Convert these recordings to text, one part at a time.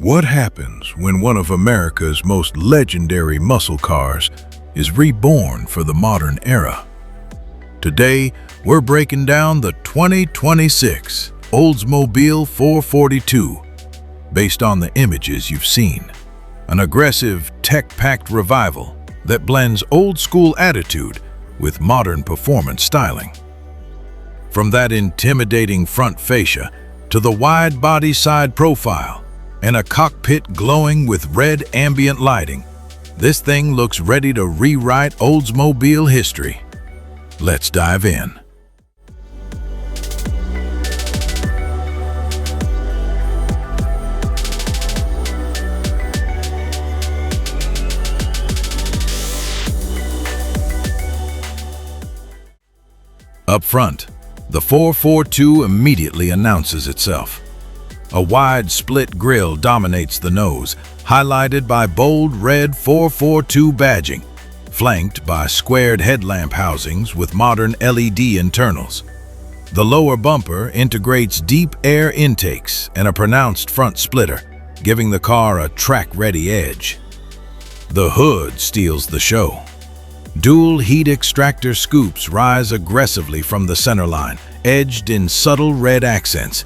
What happens when one of America's most legendary muscle cars is reborn for the modern era? Today, we're breaking down the 2026 Oldsmobile 442, based on the images you've seen. An aggressive, tech-packed revival that blends old-school attitude with modern performance styling. From that intimidating front fascia to the wide-body side profile and a cockpit glowing with red ambient lighting, this thing looks ready to rewrite Oldsmobile history. Let's dive in. Up front, the 442 immediately announces itself. A wide split grille dominates the nose, highlighted by bold red 442 badging, flanked by squared headlamp housings with modern LED internals. The lower bumper integrates deep air intakes and a pronounced front splitter, giving the car a track-ready edge. The hood steals the show. Dual heat extractor scoops rise aggressively from the centerline, edged in subtle red accents.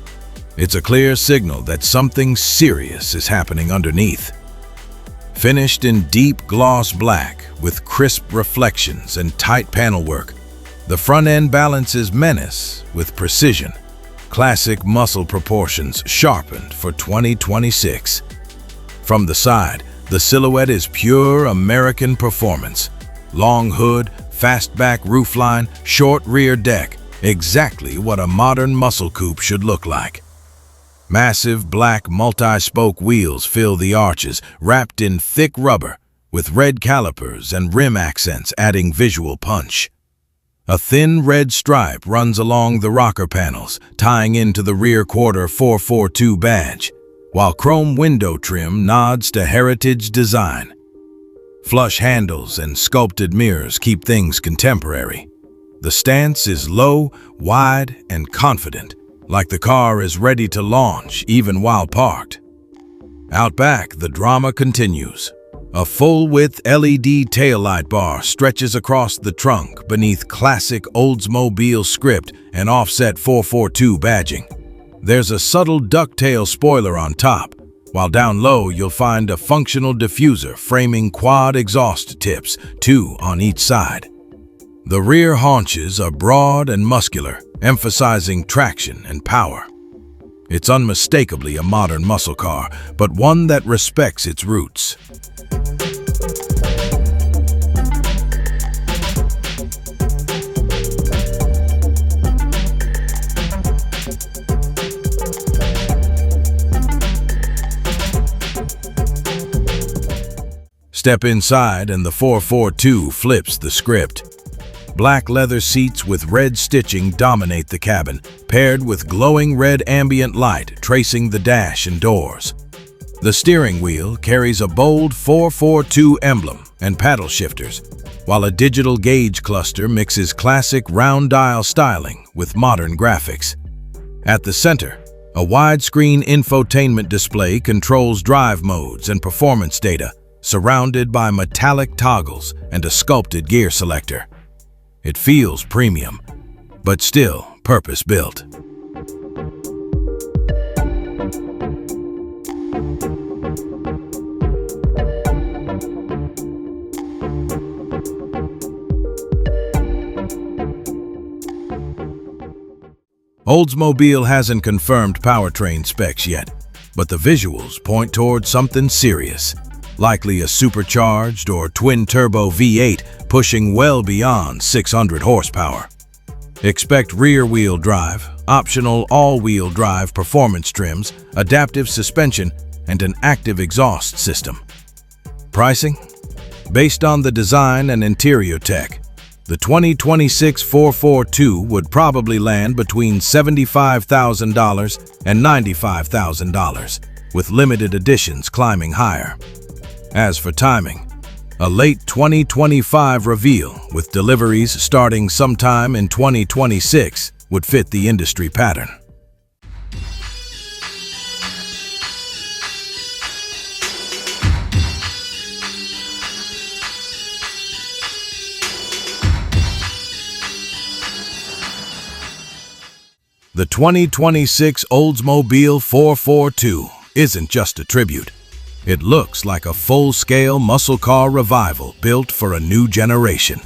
It's a clear signal that something serious is happening underneath. Finished in deep gloss black with crisp reflections and tight panel work, the front end balances menace with precision. Classic muscle proportions sharpened for 2026. From the side, the silhouette is pure American performance. Long hood, fastback roofline, short rear deck, exactly what a modern muscle coupe should look like. Massive black multi-spoke wheels fill the arches, wrapped in thick rubber, with red calipers and rim accents adding visual punch. A thin red stripe runs along the rocker panels, tying into the rear quarter 442 badge, while chrome window trim nods to heritage design. Flush handles and sculpted mirrors keep things contemporary. The stance is low, wide, and confident, like the car is ready to launch even while parked. Out back, the drama continues. A full-width LED taillight bar stretches across the trunk beneath classic Oldsmobile script and offset 442 badging. There's a subtle ducktail spoiler on top, while down low you'll find a functional diffuser framing quad exhaust tips, 2 on each side. The rear haunches are broad and muscular, emphasizing traction and power. It's unmistakably a modern muscle car, but one that respects its roots. Step inside and the 442 flips the script. Black leather seats with red stitching dominate the cabin, paired with glowing red ambient light tracing the dash and doors. The steering wheel carries a bold 442 emblem and paddle shifters, while a digital gauge cluster mixes classic round dial styling with modern graphics. At the center, a widescreen infotainment display controls drive modes and performance data, surrounded by metallic toggles and a sculpted gear selector. It feels premium, but still purpose-built. Oldsmobile hasn't confirmed powertrain specs yet, but the visuals point towards something serious. Likely a supercharged or twin-turbo V8 pushing well beyond 600 horsepower. Expect rear-wheel drive, optional all-wheel drive performance trims, adaptive suspension, and an active exhaust system. Pricing? Based on the design and interior tech, the 2026 442 would probably land between $75,000 and $95,000, with limited editions climbing higher. As for timing, a late 2025 reveal with deliveries starting sometime in 2026 would fit the industry pattern. The 2026 Oldsmobile 442 isn't just a tribute. It looks like a full-scale muscle car revival built for a new generation.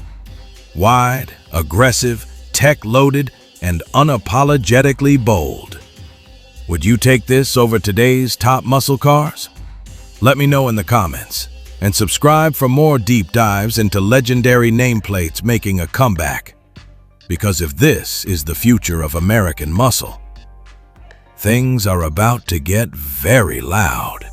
Wide, aggressive, tech-loaded, and unapologetically bold. Would you take this over today's top muscle cars? Let me know in the comments, and subscribe for more deep dives into legendary nameplates making a comeback. Because if this is the future of American muscle, things are about to get very loud.